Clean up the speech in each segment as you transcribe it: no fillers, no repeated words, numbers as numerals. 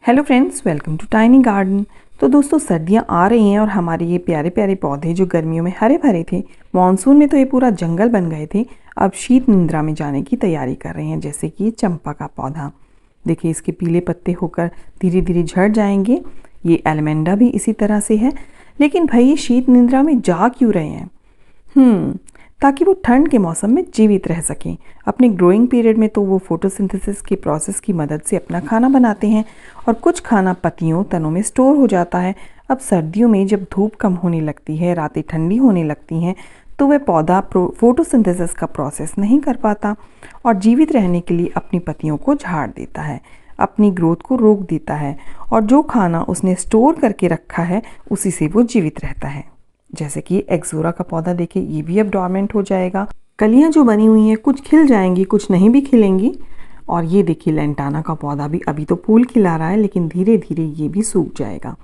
Hello friends, welcome to tiny garden. तो दोस्तों, सर्दियां आ रही हैं और हमारे ये प्यारे प्यारे पौधे जो गर्मियों में हरे भरे थे, मॉनसून में तो ये पूरा जंगल बन गए थे, अब शीत निद्रा में जाने की तैयारी कर रहे हैं। जैसे कि चंपा का पौधा देखिए, इसके पीले पत्ते होकर धीरे धीरे झड़ जाएंगे। ये एलमेंडा भी इसी तरह से है। लेकिन भाई, ये शीत निद्रा में जा क्यों रहे हैं? ताकि वो ठंड के मौसम में जीवित रह सकें। अपने ग्रोइंग पीरियड में तो वो फोटोसिंथेसिस के प्रोसेस की मदद से अपना खाना बनाते हैं और कुछ खाना पत्तियों तनों में स्टोर हो जाता है। अब सर्दियों में जब धूप कम होने लगती है, रातें ठंडी होने लगती हैं, तो वह पौधा फोटोसिंथेसिस का प्रोसेस नहीं कर पाता और जीवित रहने के लिए अपनी पत्तियों को झाड़ देता है, अपनी ग्रोथ को रोक देता है और जो खाना उसने स्टोर करके रखा है उसी से वो जीवित रहता है। जैसे कि एक्सोरा का पौधा देखिए, ये भी अब डोरमेंट हो जाएगा। कलियां जो बनी हुई हैं कुछ खिल जाएंगी, कुछ नहीं भी खिलेंगी। और ये देखिए, लेंटाना का पौधा भी अभी तो फूल खिला रहा है, लेकिन धीरे धीरे ये भी सूख जाएगा।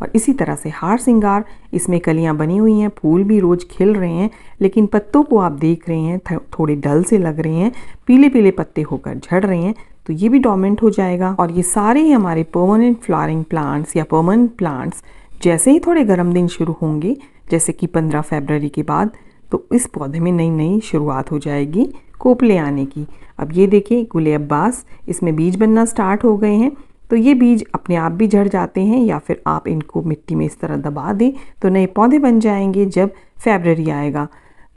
और इसी तरह से हार सिंगार, इसमें कलियां बनी हुई हैं, फूल भी रोज खिल रहे हैं, लेकिन पत्तों को आप देख रहे हैं थोड़े डल से लग रहे हैं, पीले पीले पत्ते होकर झड़ रहे हैं, तो ये भी डोरमेंट हो जाएगा। और ये सारे ही हमारे परमानेंट फ्लावरिंग प्लांट्स या परमानेंट प्लांट्स जैसे ही थोड़े गर्म दिन शुरू होंगे, जैसे कि 15 फरवरी के बाद, तो इस पौधे में नई नई शुरुआत हो जाएगी कोपले आने की। अब ये देखिए, गुले अब्बास, इसमें बीज बनना स्टार्ट हो गए हैं। तो ये बीज अपने आप भी झड़ जाते हैं या फिर आप इनको मिट्टी में इस तरह दबा दें तो नए पौधे बन जाएंगे जब फरवरी आएगा।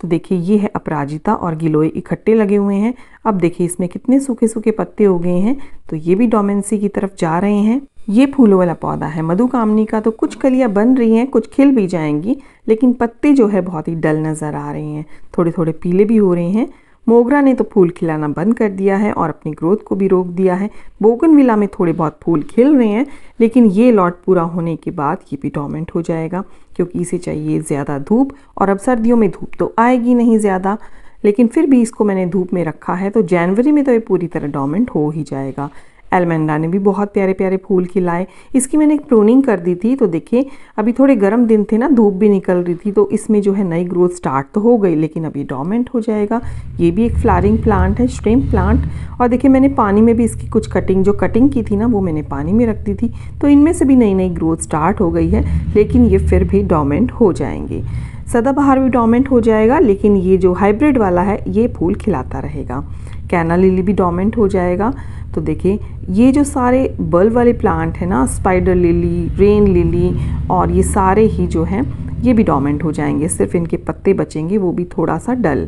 तो देखिए, ये है अपराजिता और गिलोय इकट्ठे लगे हुए हैं। अब देखिए, इसमें कितने सूखे सूखे पत्ते हो गए हैं, तो ये भी डोमेंसी की तरफ जा रहे हैं। ये फूलों वाला पौधा है मधुकामनी का। तो कुछ कलियां बन रही हैं, कुछ खिल भी जाएंगी, लेकिन पत्ते जो है बहुत ही डल नज़र आ रहे हैं, थोड़े थोड़े पीले भी हो रहे हैं। मोगरा ने तो फूल खिलाना बंद कर दिया है और अपनी ग्रोथ को भी रोक दिया है। बोगनविला में थोड़े बहुत फूल खिल रहे हैं, लेकिन ये लॉट पूरा होने के बाद ये भी डोरमेंट हो जाएगा, क्योंकि इसे चाहिए ज़्यादा धूप। और अब सर्दियों में धूप तो आएगी नहीं ज़्यादा, लेकिन फिर भी इसको मैंने धूप में रखा है, तो जनवरी में तो ये पूरी तरह डोरमेंट हो ही जाएगा। एलमेंडा ने भी बहुत प्यारे प्यारे फूल खिलाए। इसकी मैंने एक प्रूनिंग कर दी थी, तो देखिए अभी थोड़े गर्म दिन थे ना, धूप भी निकल रही थी, तो इसमें जो है नई ग्रोथ स्टार्ट तो हो गई, लेकिन अभी डोरमेंट हो जाएगा। ये भी एक फ्लावरिंग प्लांट है, श्रिम्प प्लांट। और देखिए, मैंने पानी में भी इसकी कुछ कटिंग की थी ना, वो मैंने पानी में रख दी थी, तो इनमें से भी नई नई ग्रोथ स्टार्ट हो गई है, लेकिन ये फिर भी डोरमेंट हो जाएंगे। सदाबहार भी डोरमेंट हो जाएगा, लेकिन ये जो हाइब्रिड वाला है ये फूल खिलाता रहेगा। कैना लिली भी डोरमेंट हो जाएगा। तो देखिए, ये जो सारे बल्ब वाले प्लांट है ना, स्पाइडर लिली, रेन लिली, और ये सारे ही जो हैं ये भी डोरमेंट हो जाएंगे, सिर्फ इनके पत्ते बचेंगे, वो भी थोड़ा सा डल।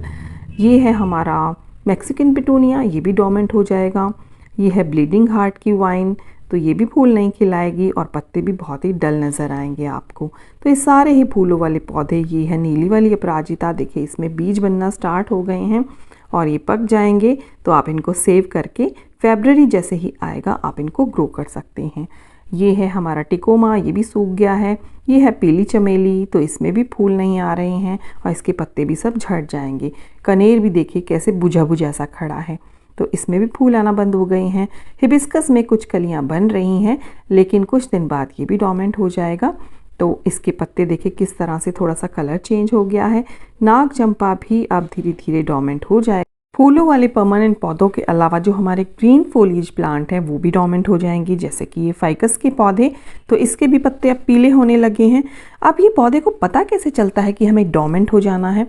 ये है हमारा मैक्सिकन पिटूनिया, ये भी डोरमेंट हो जाएगा। ये है ब्लीडिंग हार्ट की वाइन, तो ये भी फूल नहीं खिलाएगी और पत्ते भी बहुत ही डल नज़र आएंगे आपको। तो ये सारे ही फूलों वाले पौधे। ये है नीली वाली अपराजिता, देखिए इसमें बीज बनना स्टार्ट हो गए हैं और ये पक जाएंगे, तो आप इनको सेव करके फरवरी जैसे ही आएगा आप इनको ग्रो कर सकते हैं। ये है हमारा टिकोमा, ये भी सूख गया है। ये है पीली चमेली, तो इसमें भी फूल नहीं आ रहे हैं और इसके पत्ते भी सब झड़ जाएंगे। कनेर भी देखिए कैसे बुझा बुझा सा खड़ा है, तो इसमें भी फूल आना बंद हो गए हैं। हिबिस्कस में कुछ कलियां बन रही हैं, लेकिन कुछ दिन बाद ये भी डोरमेंट हो जाएगा। तो इसके पत्ते देखिए किस तरह से थोड़ा सा कलर चेंज हो गया है। नाग चंपा भी अब धीरे धीरे डोरमेंट हो जाएगा। फूलों वाले परमानेंट पौधों के अलावा जो हमारे ग्रीन फोलिएज प्लांट हैं वो भी डोरमेंट हो जाएंगे, जैसे कि ये फाइकस के पौधे, तो इसके भी पत्ते अब पीले होने लगे हैं। अब ये पौधे को पता कैसे चलता है कि हमें डोरमेंट हो जाना है?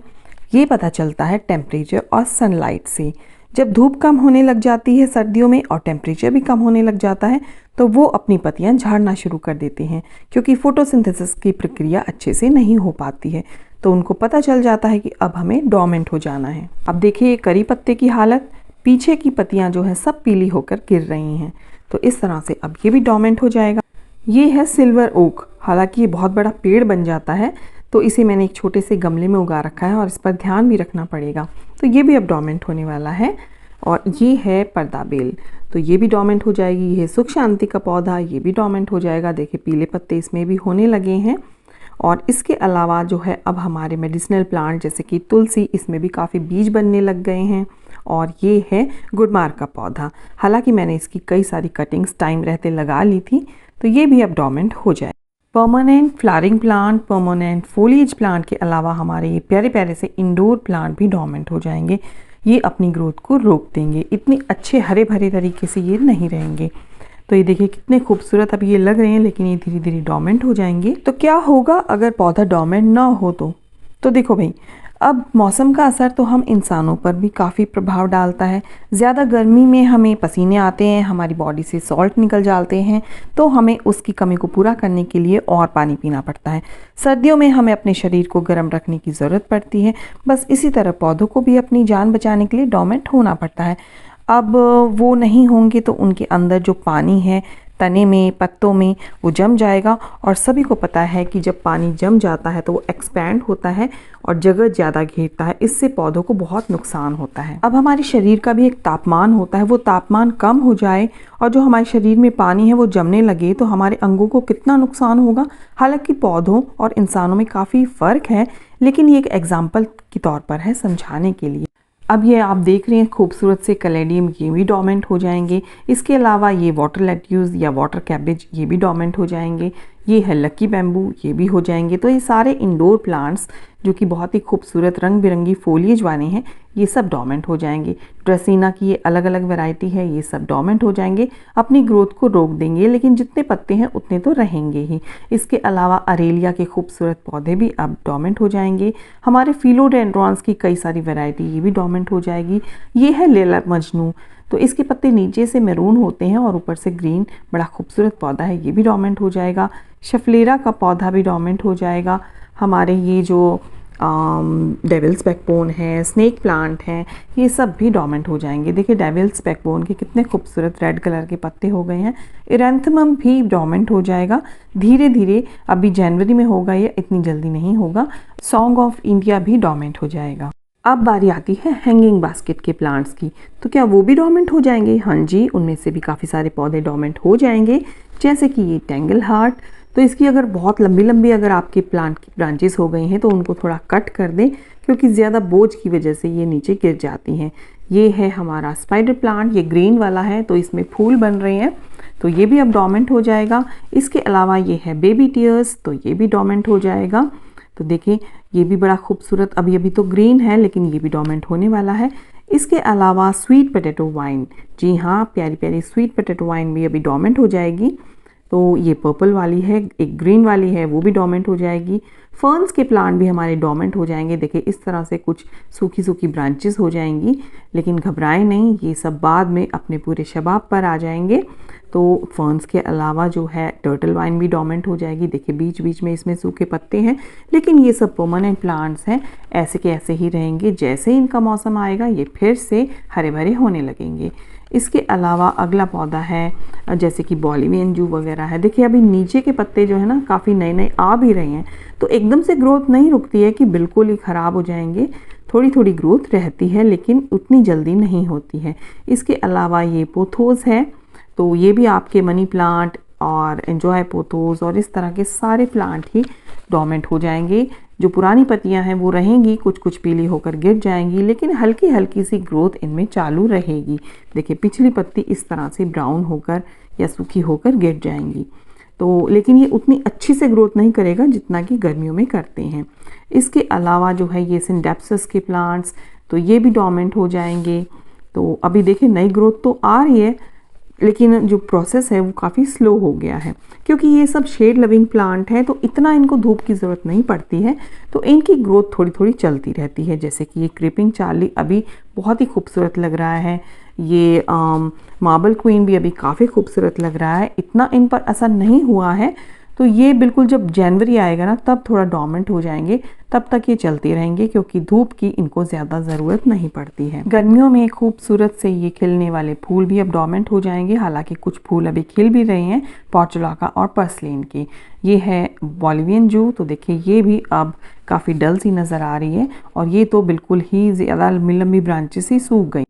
ये पता चलता है टेम्परेचर और सनलाइट से। जब धूप कम होने लग जाती है सर्दियों में और टेम्परेचर भी कम होने लग जाता है, तो वो अपनी पत्तियां झाड़ना शुरू कर देते हैं, क्योंकि फोटोसिंथेसिस की प्रक्रिया अच्छे से नहीं हो पाती है। तो उनको पता चल जाता है कि अब हमें डोरमेंट हो जाना है। अब देखिए करी पत्ते की हालत, पीछे की पत्तियां जो है सब पीली होकर गिर रही हैं, तो इस तरह से अब ये भी डोरमेंट हो जाएगा। ये है सिल्वर ओक, हालांकि ये बहुत बड़ा पेड़ बन जाता है, तो इसे मैंने एक छोटे से गमले में उगा रखा है और इस पर ध्यान भी रखना पड़ेगा, तो ये भी अब डोरमेंट होने वाला है। और ये है पर्दा बेल, तो ये भी डोरमेंट हो जाएगी। ये सुख शांति का पौधा, ये भी डोरमेंट हो जाएगा। देखिए पीले पत्ते इसमें भी होने लगे हैं। और इसके अलावा जो है अब हमारे मेडिसिनल प्लांट जैसे कि तुलसी, इसमें भी काफ़ी बीज बनने लग गए हैं। और ये है गुड़मार का पौधा, हालांकि मैंने इसकी कई सारी कटिंग्स टाइम रहते लगा ली थी, तो ये भी अब डोरमेंट हो जाए। Permanent flowering plant, permanent foliage plant के अलावा हमारे ये प्यारे प्यारे से इंडोर प्लांट भी डोरमेंट हो जाएंगे। ये अपनी ग्रोथ को रोक देंगे, इतने अच्छे हरे भरे तरीके से ये नहीं रहेंगे। तो ये देखिए कितने खूबसूरत अब ये लग रहे हैं, लेकिन ये धीरे धीरे डोर्मेंट हो जाएंगे। तो क्या होगा अगर पौधा डोर्मेंट ना हो तो देखो भाई, अब मौसम का असर तो हम इंसानों पर भी काफ़ी प्रभाव डालता है। ज़्यादा गर्मी में हमें पसीने आते हैं, हमारी बॉडी से सॉल्ट निकल जाते हैं, तो हमें उसकी कमी को पूरा करने के लिए और पानी पीना पड़ता है। सर्दियों में हमें अपने शरीर को गर्म रखने की ज़रूरत पड़ती है। बस इसी तरह पौधों को भी अपनी जान बचाने के लिए डोर्मेंट होना पड़ता है। अब वो नहीं होंगे तो उनके अंदर जो पानी है तने में, पत्तों में, वो जम जाएगा, और सभी को पता है कि जब पानी जम जाता है तो वो एक्सपैंड होता है और जगह ज़्यादा घेरता है। इससे पौधों को बहुत नुकसान होता है। अब हमारे शरीर का भी एक तापमान होता है, वो तापमान कम हो जाए और जो हमारे शरीर में पानी है वो जमने लगे तो हमारे अंगों को कितना नुकसान होगा। हालांकि पौधों और इंसानों में काफ़ी फ़र्क है, लेकिन ये एक एग्जाम्पल के तौर पर है समझाने के लिए। अब ये आप देख रहे हैं खूबसूरत से कैलेडियम, ये भी डोर्मेंट हो जाएंगे। इसके अलावा ये वाटर लेट्यूस या वाटर कैबेज, ये भी डोर्मेंट हो जाएंगे। ये है लकी बैम्बू, ये भी हो जाएंगे। तो ये सारे इंडोर प्लांट्स जो कि बहुत ही खूबसूरत रंग बिरंगी फोलिएज वाले हैं, ये सब डोर्मेंट हो जाएंगे। ड्रेसिना की ये अलग अलग वैरायटी है, ये सब डोर्मेंट हो जाएंगे, अपनी ग्रोथ को रोक देंगे, लेकिन जितने पत्ते हैं उतने तो रहेंगे ही। इसके अलावा अरेलिया के खूबसूरत पौधे भी अब डोर्मेंट हो जाएंगे। हमारे फिलोडेंड्रॉन्स की कई सारी वैरायटी ये भी डोर्मेंट हो जाएगी। ये है लैला मजनू, तो इसके पत्ते नीचे से मैरून होते हैं और ऊपर से ग्रीन, बड़ा खूबसूरत पौधा है, ये भी डोर्मेंट हो जाएगा। शफलेरा का पौधा भी डोर्मेंट हो जाएगा। हमारे ये जो डेविल्स बैकबोन है, स्नेक प्लांट हैं, ये सब भी डोर्मेंट हो जाएंगे। देखिए डेविल्स बैकबोन के कितने खूबसूरत रेड कलर के पत्ते हो गए हैं। इरेंथमम भी डोर्मेंट हो जाएगा धीरे धीरे, अभी जनवरी में होगा, ये इतनी जल्दी नहीं होगा। सॉन्ग ऑफ इंडिया भी डोर्मेंट हो जाएगा। अब बारी आती है हैंगिंग बास्केट के प्लांट्स की, तो क्या वो भी डोर्मेंट हो जाएंगे? हाँ जी, उनमें से भी काफ़ी सारे पौधे डोर्मेंट हो जाएंगे, जैसे कि ये टेंगल हार्ट। तो इसकी अगर बहुत लंबी लंबी अगर आपके प्लांट की ब्रांचेस हो गई हैं तो उनको थोड़ा कट कर दें, क्योंकि ज़्यादा बोझ की वजह से ये नीचे गिर जाती हैं। ये है हमारा स्पाइडर प्लांट, ये ग्रीन वाला है, तो इसमें फूल बन रहे हैं, तो ये भी अब डोर्मेंट हो जाएगा। इसके अलावा ये है बेबी टीयर्स, तो ये भी डोर्मेंट हो जाएगा। तो देखिए ये भी बड़ा खूबसूरत, अभी तो ग्रीन है, लेकिन ये भी डोर्मेंट होने वाला है। इसके अलावा स्वीट पोटैटो वाइन, जी हाँ, प्यारी प्यारी स्वीट पोटैटो वाइन भी अभी डोर्मेंट हो जाएगी। तो ये पर्पल वाली है, एक ग्रीन वाली है, वो भी डोर्मेंट हो जाएगी। फर्न्स के प्लांट भी हमारे डोर्मेंट हो जाएंगे। देखिए इस तरह से कुछ सूखी सूखी ब्रांचेस हो जाएंगी, लेकिन घबराएं नहीं, ये सब बाद में अपने पूरे शबाब पर आ जाएंगे। तो फर्न्स के अलावा जो है टर्टल वाइन भी डोर्मेंट हो जाएगी। देखिए बीच बीच में इसमें सूखे पत्ते हैं, लेकिन ये सब परमानेंट प्लांट्स हैं, ऐसे के ऐसे ही रहेंगे। जैसे इनका मौसम आएगा ये फिर से हरे भरे होने लगेंगे। इसके अलावा अगला पौधा है जैसे कि बॉलिवियन जू वगैरह है। देखिए अभी नीचे के पत्ते जो है ना काफ़ी नए नए आ भी रहे हैं, तो एकदम से ग्रोथ नहीं रुकती है कि बिल्कुल ही ख़राब हो जाएंगे। थोड़ी थोड़ी ग्रोथ रहती है, लेकिन उतनी जल्दी नहीं होती है। इसके अलावा ये पोथोस है, तो ये भी आपके मनी प्लांट और एंजॉय पोथोस और इस तरह के सारे प्लांट ही डोर्मेंट हो जाएंगे। जो पुरानी पत्तियां हैं वो रहेंगी, कुछ कुछ पीली होकर गिर जाएंगी, लेकिन हल्की हल्की सी ग्रोथ इनमें चालू रहेगी। देखिए पिछली पत्ती इस तरह से ब्राउन होकर या सूखी होकर गिर जाएंगी, तो लेकिन ये उतनी अच्छी से ग्रोथ नहीं करेगा जितना कि गर्मियों में करते हैं। इसके अलावा जो है ये सिंडेप्सिस के प्लांट्स, तो ये भी डोर्मेंट हो जाएंगे। तो अभी देखिए नई ग्रोथ तो आ रही है, लेकिन जो प्रोसेस है वो काफ़ी स्लो हो गया है, क्योंकि ये सब शेड लविंग प्लांट है, तो इतना इनको धूप की ज़रूरत नहीं पड़ती है, तो इनकी ग्रोथ थोड़ी थोड़ी चलती रहती है। जैसे कि ये क्रीपिंग चार्ली अभी बहुत ही खूबसूरत लग रहा है। ये मार्बल क्वीन भी अभी काफ़ी खूबसूरत लग रहा है। इतना इन पर असर नहीं हुआ है, तो ये बिल्कुल जब जनवरी आएगा ना तब थोड़ा डोर्मेंट हो जाएंगे, तब तक ये चलते रहेंगे, क्योंकि धूप की इनको ज़्यादा ज़रूरत नहीं पड़ती है। गर्मियों में खूबसूरत से ये खिलने वाले फूल भी अब डोर्मेंट हो जाएंगे। हालांकि कुछ फूल अभी खिल भी रहे हैं, पोर्चुलाका और पर्सलिन के। ये है बॉलिवियन जू, तो देखिए ये भी अब काफ़ी डल सी नज़र आ रही है, और ये तो बिल्कुल ही ज़्यादा लंबी ब्रांचेस ही सूख गई।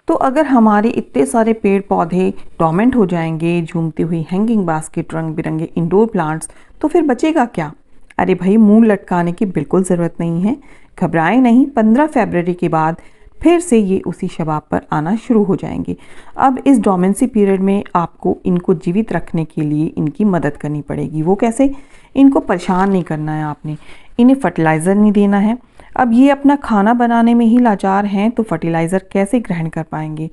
तो अगर हमारे इतने सारे पेड़ पौधे डोर्मेंट हो जाएंगे, झूमती हुई हैंगिंग बास्केट, रंग बिरंगे इंडोर प्लांट्स, तो फिर बचेगा क्या? अरे भाई, मुंह लटकाने की बिल्कुल ज़रूरत नहीं है, घबराएं नहीं। 15 फरवरी के बाद फिर से ये उसी शबाब पर आना शुरू हो जाएंगे। अब इस डोमेंसी पीरियड में आपको इनको जीवित रखने के लिए इनकी मदद करनी पड़ेगी। वो कैसे? इनको परेशान नहीं करना है आपने, इन्हें फर्टिलाइज़र नहीं देना है। अब ये अपना खाना बनाने में ही लाचार हैं, तो फर्टिलाइज़र कैसे ग्रहण कर पाएंगे?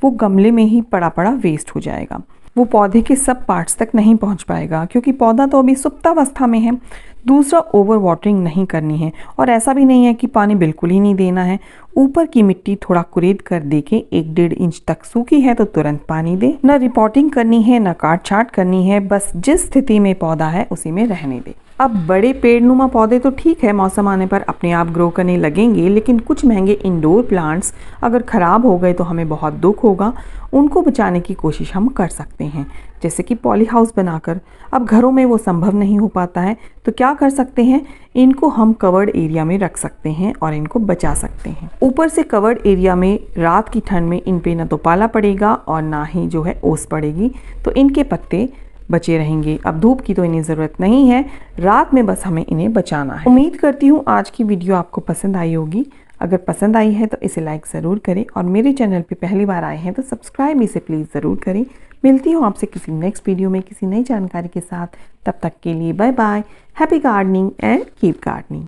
वो गमले में ही पड़ा पड़ा वेस्ट हो जाएगा। वो पौधे के सब पार्ट्स तक नहीं पहुंच पाएगा, क्योंकि पौधा तो अभी सुप्तावस्था में है। दूसरा, ओवर वाटरिंग नहीं करनी है, और ऐसा भी नहीं है कि पानी बिल्कुल ही नहीं देना है। ऊपर की मिट्टी थोड़ा कुरेद कर दे के 1-1.5 इंच तक सूखी है तो तुरंत पानी दे। न रिपोर्टिंग करनी है, न काट छाट करनी है, बस जिस स्थिति में पौधा है उसी में रहने दे। अब बड़े पेड़नुमा पौधे तो ठीक है, मौसम आने पर अपने आप ग्रो करने लगेंगे, लेकिन कुछ महंगे इंडोर प्लांट्स अगर ख़राब हो गए तो हमें बहुत दुख होगा। उनको बचाने की कोशिश हम कर सकते हैं, जैसे कि पॉली हाउस बनाकर। अब घरों में वो संभव नहीं हो पाता है तो क्या कर सकते हैं, इनको हम कवर्ड एरिया में रख सकते हैं और इनको बचा सकते हैं। ऊपर से कवर्ड एरिया में रात की ठंड में इन पे न तो पाला पड़ेगा और ना ही जो है ओस पड़ेगी, तो इनके पत्ते बचे रहेंगे। अब धूप की तो इन्हें ज़रूरत नहीं है, रात में बस हमें इन्हें बचाना है। उम्मीद करती हूँ आज की वीडियो आपको पसंद आई होगी। अगर पसंद आई है तो इसे लाइक ज़रूर करें, और मेरे चैनल पे पहली बार आए हैं तो सब्सक्राइब इसे प्लीज़ ज़रूर करें। मिलती हूँ आपसे किसी नेक्स्ट वीडियो में किसी नई जानकारी के साथ। तब तक के लिए bye bye, happy gardening and keep gardening.